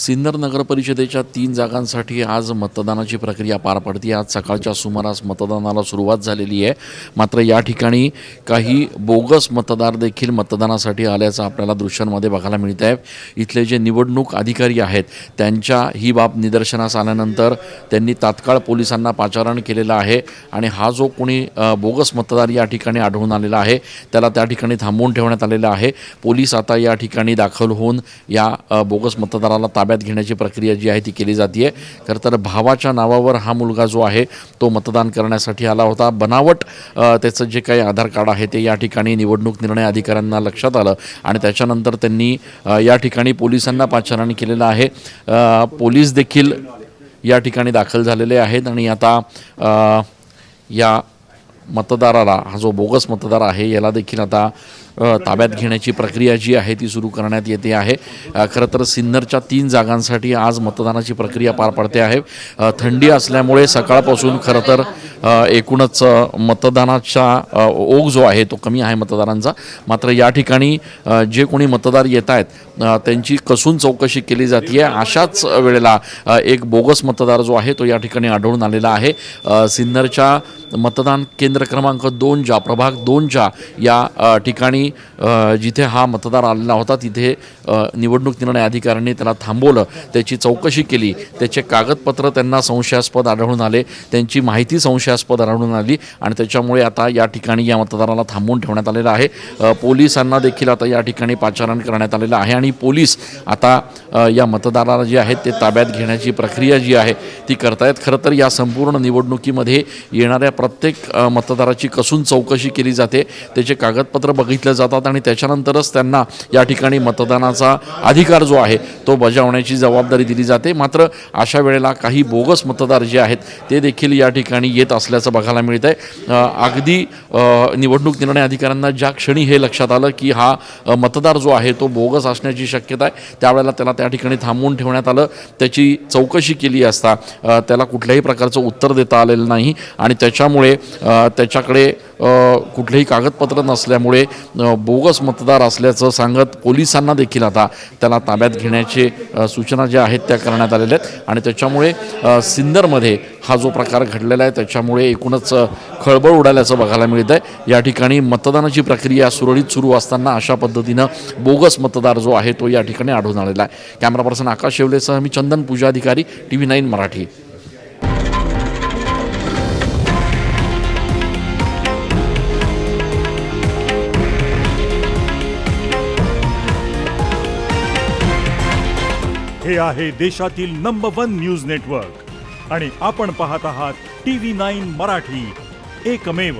सिन्नर नगर परिषदेच्या 3 जागांसाठी आज मतदानाची प्रक्रिया पार पडते। आज सकाळच्या सुमारास मतदानाला सुरुवात झालेली आहे। मात्र या ठिकाणी काही बोगस मतदार देखील मतदानासाठी आल्याचं आपल्याला दृश्यांमध्ये बघायला मिळत आहे। इथले जे निवडणूक अधिकारी आहेत त्यांच्या ही बाब निदर्शनास आल्यानंतर त्यांनी तात्काळ पोलिसांना पाचारण केलेलं आहे आणि हा जो कोणी बोगस मतदार या ठिकाणी आढळून आलेला आहे त्याला त्या ठिकाणी थांबवून ठेवण्यात आलेलं आहे। पोलीस आता या ठिकाणी दाखल होऊन या बोगस मतदाराला ताब्यात घेण्याची प्रक्रिया जी आहे ती केली जाते। खरं तर भावाच्या नावावर हा मुलगा जो आहे तो मतदान करण्यासाठी आला होता। बनावट त्याचं जे काही आधार कार्ड आहे ते या ठिकाणी निवडणूक निर्णय अधिकाऱ्यांना लक्षात आलं आणि त्याच्यानंतर त्यांनी या ठिकाणी पोलिसांना पाचारण केलेलं आहे। पोलीस देखील या ठिकाणी दाखल झालेले आहेत आणि आता या मतदाराला, हा जो बोगस मतदार आहे याला देखील आता ताब्यात घेण्याची प्रक्रिया जी आहे ती सुरू करण्यात येते आहे। खरं तर सिन्नरच्या 3 जागांसाठी आज मतदानाची प्रक्रिया पार पडते आहे। थंडी असल्यामुळे सकाळपासून खरं तर एकूणच मतदानाचा ओघ जो आहे तो कमी आहे मतदारांचा। मात्र या ठिकाणी जे कोणी मतदार येत आहेत त्यांची कसून चौकशी केली जाते आहे। अशाच वेळेला एक बोगस मतदार जो आहे तो या ठिकाणी आढळून आलेला आहे। सिन्नरच्या मतदान केंद्र क्रमांक 2 प्रभाग 2 या ठिकाणी जिथे हा मतदार आलेला होता तिथे निवडणूक निर्णय अधिकाऱ्यांनी त्याला थांबवलं, त्याची चौकशी केली, त्याचे कागदपत्र त्यांना संशयास्पद आढळून आले, त्यांची माहिती संशयास्पद आढळून आली आणि त्याच्यामुळे आता या ठिकाणी या मतदाराला थांबवून ठेवण्यात आलेलं आहे। पोलिसांना देखील आता या ठिकाणी पाचारण करण्यात आलेलं आहे आणि पोलीस आता या मतदाराला जे आहेत ते ताब्यात घेण्याची प्रक्रिया जी आहे ती करतायत। खरं तर या संपूर्ण निवडणुकीमध्ये येणाऱ्या प्रत्येक मतदाराची कसून चौकशी केली जाते, त्याचे कागदपत्र बघितले जातात आणि त्याच्यानंतरच त्यांना या ठिकाणी मतदानाचा अधिकार जो आहे तो बजावण्याची जबाबदारी दिली जाते। मात्र अशा वेळेला काही बोगस मतदार जे आहेत ते देखील या ठिकाणी येत असल्याचं बघायला मिळत आहे। अगदी निवडणूक निर्णय अधिकाऱ्यांना ज्या क्षणी हे लक्षात आलं की हा मतदार जो आहे तो बोगस असण्याची शक्यता आहे त्यावेळेला त्याला त्या ठिकाणी थांबवून ठेवण्यात आलं, त्याची चौकशी केली असता त्याला कुठल्याही प्रकारचं उत्तर देता आलेलं नाही आणि त्याच्यामुळे त्याच्याकडे कुठलेही कागदपत्र नसल्यामुळे बोगस मतदार असल्याचं सांगत पोलिसांना देखील आता त्याला ताब्यात घेण्याचे सूचना ज्या आहेत त्या करण्यात आलेल्या आहेत आणि त्याच्यामुळे सिन्नरमध्ये हा जो प्रकार घडलेला आहे त्याच्यामुळे एकूणच खळबळ उडाल्याचं बघायला मिळत आहे। या ठिकाणी मतदानाची प्रक्रिया सुरळीत सुरू असताना अशा पद्धतीनं बोगस मतदार जो आहे तो या ठिकाणी आढळून आलेला आहे। कॅमेरा पर्सन आकाश शेवलेसह मी चंदन पूजा अधिकारी, TV9 मराठी। हे आहे देशातील नंबर 1 न्यूज नेटवर्क आणि आपण पाहत आहात TV9 मराठी, एकमेव।